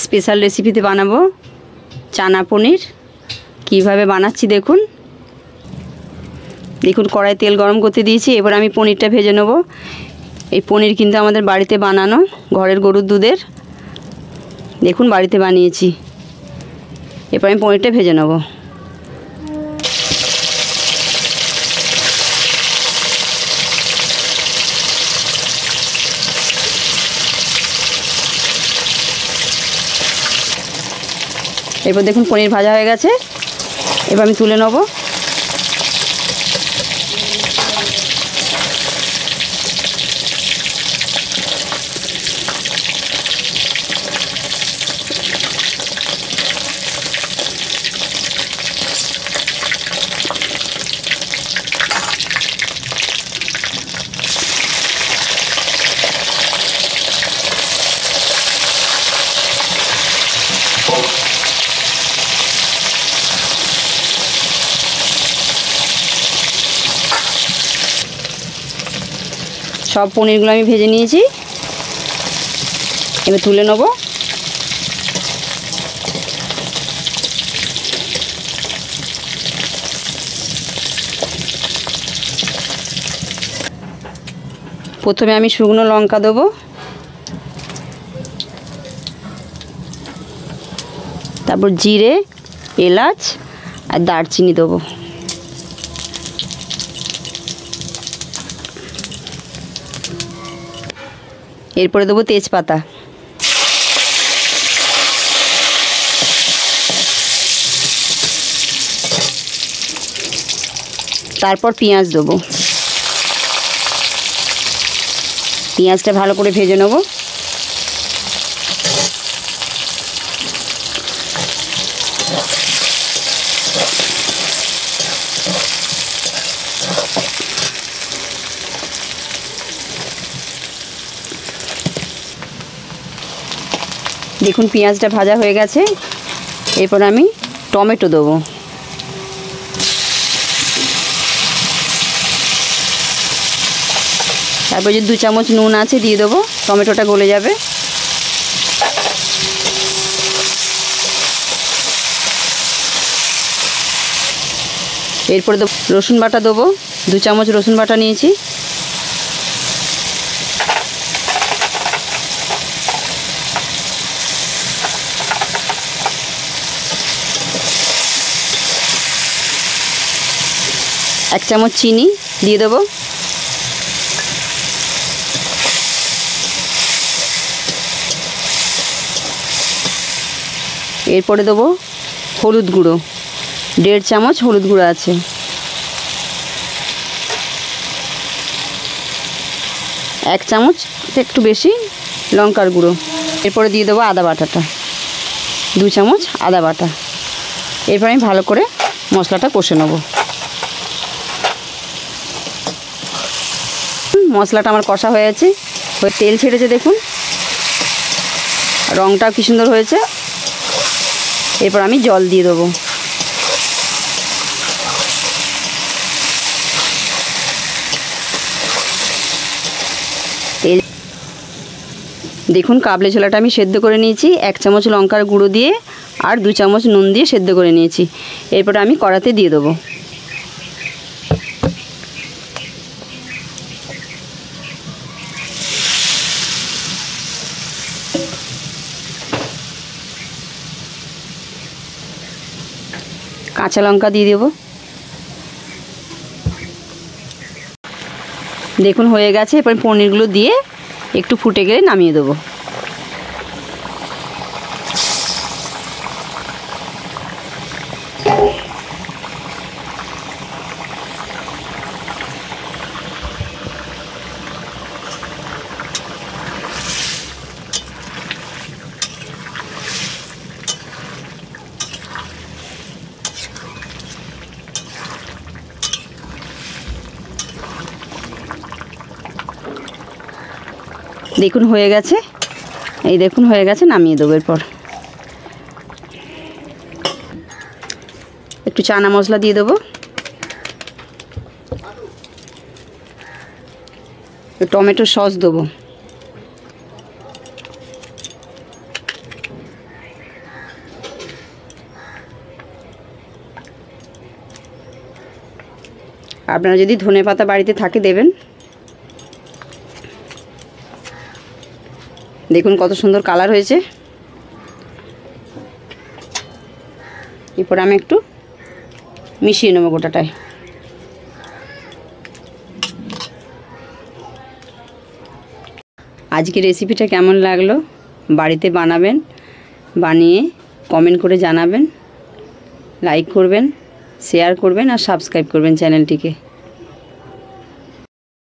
Special রেসিপিতে বানাবো চানা পনির। কিভাবে বানাচ্ছি দেখুন। দেখুন কড়াই তেল গরম করতে দিয়েছি, এবার আমি পনিরটা ভেজে নেব। এই পনির কিন্তু আমাদের বাড়িতে বানানো, ঘরের গরুর দুধের। দেখুন বাড়িতে বানিয়েছি। এবার আমি পনিরটা ভেজে নেব। এরপর দেখুন পনির ভাজা হয়ে গেছে, এবার আমি তুলে নেব। সব পনিরগুলো আমি ভেজে নিয়েছি, এবার তুলে নেব। প্রথমে আমি শুকনো লঙ্কা দেবো, তারপর জিরে, এলাচ আর দারচিনি দেবো। এরপরে দেবো তেজপাতা, তারপর পেঁয়াজ দেবো। পেঁয়াজটা ভালো করে ভেজে নেব। দেখুন পেঁয়াজটা ভাজা হয়ে গেছে, এরপর আমি টমেটো দেবো। তারপর যে 2 চামচ নুন আছে দিয়ে দেবো, টমেটোটা গলে যাবে। এরপরে রসুন বাটা দেবো, 2 চামচ রসুন বাটা নিয়েছি। এক চামচ চিনি দিয়ে দেবো। এরপরে দেবো হলুদ গুঁড়ো, 1.5 চামচ হলুদ গুঁড়ো আছে। এক চামচ একটু বেশি লঙ্কার গুঁড়ো। এরপরে দিয়ে দেবো আদা বাটাটা, 2 চামচ আদা বাটা। এরপর আমি ভালো করে মশলাটা কষে নেব। মশলাটা আমার কষা হয়েছে, তেল ছেড়েছে দেখুন, রঙটাও কি সুন্দর হয়েছে। এরপর আমি জল দিয়ে দেবো। দেখুন কাবলি ছোলাটা আমি সেদ্ধ করে নিয়েছি, 1 চামচ লঙ্কার গুঁড়ো দিয়ে আর 2 চামচ নুন দিয়ে সেদ্ধ করে নিয়েছি। এরপর আমি কড়াতে দিয়ে দেবো। কাঁচা লঙ্কা দিয়ে দেবো। দেখুন হয়ে গেছে, এরপর পনিরগুলো দিয়ে একটু ফুটে গেলে নামিয়ে দেবো। দেখুন হয়ে গেছে, এই দেখুন হয়ে গেছে, নামিয়ে দেবো। এরপর একটু চানা মশলা দিয়ে দেবো, টমেটো সস দেবো, আপনারা যদি ধনেপাতা বাড়িতে থাকে দেবেন। দেখুন কত সুন্দর কালার হয়েছে। এরপর আমি একটু মিশিয়ে নেবো গোটাটায়। আজকে রেসিপিটা কেমন লাগলো বাড়িতে বানাবেন, বানিয়ে কমেন্ট করে জানাবেন, লাইক করবেন, শেয়ার করবেন আর সাবস্ক্রাইব করবেন চ্যানেলটিকে।